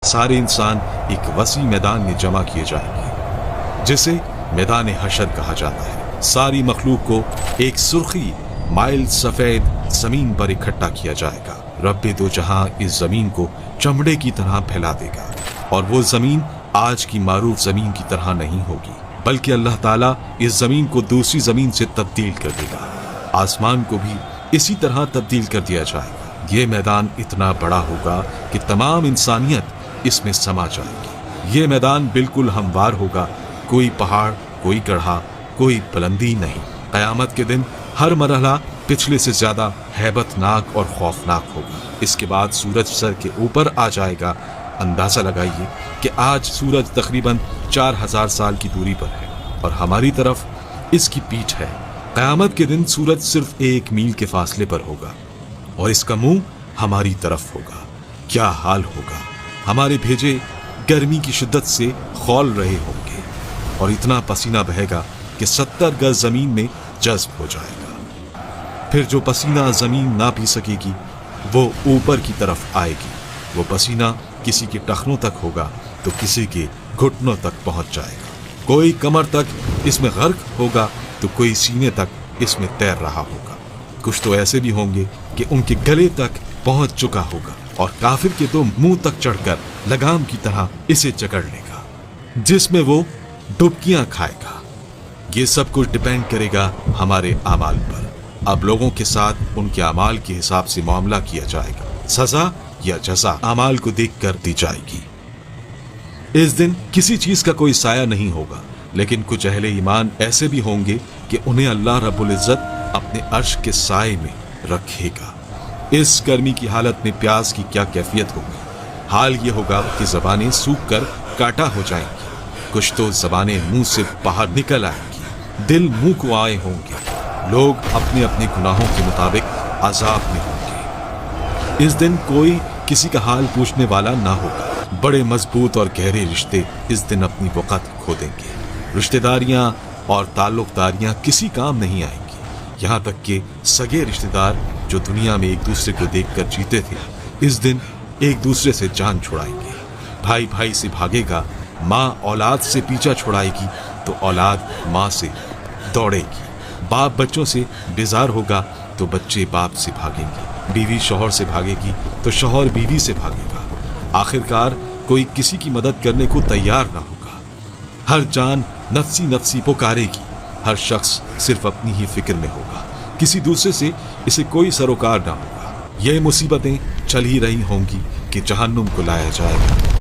सारे इंसान एक वसी मैदान में जमा किए जाएंगे जिसे मैदान हशर कहा जाता है। सारी मखलूक को एक सुर्खी माइल सफेद जमीन पर इकट्ठा किया जाएगा। रब्बे दो जहां इस जमीन को चमड़े की तरह फैला देगा और वो जमीन आज की मारूफ जमीन की तरह नहीं होगी, बल्कि अल्लाह ताला इस जमीन को दूसरी जमीन से तब्दील कर देगा। आसमान को भी इसी तरह तब्दील कर दिया जाएगा। ये मैदान इतना बड़ा होगा कि तमाम इंसानियत इसमें समा जाएगी। ये मैदान बिल्कुल हमवार होगा, कोई पहाड़, कोई गढ़ा, कोई बुलंदी नहीं। क़यामत के दिन हर मरहला पिछले से ज्यादा हैबतनाक और खौफनाक होगा। इसके बाद सूरज सर के ऊपर आ जाएगा। अंदाजा लगाइए कि आज सूरज तकरीबन 4000 साल की दूरी पर है और हमारी तरफ इसकी पीठ है। क़यामत के दिन सूरज सिर्फ 1 मील के फासले पर होगा और इसका मुंह हमारी तरफ होगा। क्या हाल होगा। हमारे भेजे गर्मी की शिद्दत से खौल रहे होंगे और इतना पसीना बहेगा कि 70 गज जमीन में जज्ब हो जाएगा। फिर जो पसीना जमीन ना पी सकेगी वो ऊपर की तरफ आएगी। वो पसीना किसी के टखनों तक होगा तो किसी के घुटनों तक पहुंच जाएगा। कोई कमर तक इसमें गर्क होगा तो कोई सीने तक इसमें तैर रहा होगा। कुछ तो ऐसे भी होंगे कि उनके गले तक पहुंच चुका होगा और काफिर के तो मुंह तक चढ़कर लगाम की तरह इसे जकड़ लेगा, जिसमें वो डुबकियां खाएगा। ये सब कुछ डिपेंड करेगा हमारे अमाल पर। अब लोगों के साथ उनके अमाल के हिसाब से मामला किया जाएगा। सजा या जजा अमाल को देखकर दी जाएगी। इस दिन किसी चीज का कोई साया नहीं होगा, लेकिन कुछ अहले ईमान ऐसे भी होंगे कि उन्हें अल्लाह रब्बुल इज्जत अपने अर्श के साए में रखेगा। इस गर्मी की हालत में प्यास की क्या कैफियत होगी। हाल ये होगा कि जबानें सूख कर काटा हो जाएंगी। कुछ तो जबानें मुंह से बाहर निकल आएंगी। दिल मुंह को आए होंगे। लोग अपने अपने गुनाहों के मुताबिक अजाब में होंगे। इस दिन कोई किसी का हाल पूछने वाला ना होगा। बड़े मजबूत और गहरे रिश्ते इस दिन अपनी वक़्त खो देंगे। रिश्तेदारियां और ताल्लुकदारियां किसी काम नहीं आएंगी। यहाँ तक कि सगे रिश्तेदार जो दुनिया में एक दूसरे को देखकर जीते थे, इस दिन एक दूसरे से जान छुड़ाएंगे। भाई भाई से भागेगा, माँ औलाद से पीछा छुड़ाएगी तो औलाद माँ से दौड़ेगी। बाप बच्चों से बेजार होगा तो बच्चे बाप से भागेंगे। बीवी शौहर से भागेगी तो शौहर बीवी से भागेगा। आखिरकार कोई किसी की मदद करने को तैयार ना होगा। हर जान नफसी नफसी पुकारेगी। हर शख्स सिर्फ अपनी ही फिक्र में होगा। किसी दूसरे से इसे कोई सरोकार ना होगा। ये मुसीबतें चल ही रही होंगी कि जहन्नुम को लाया जाएगा।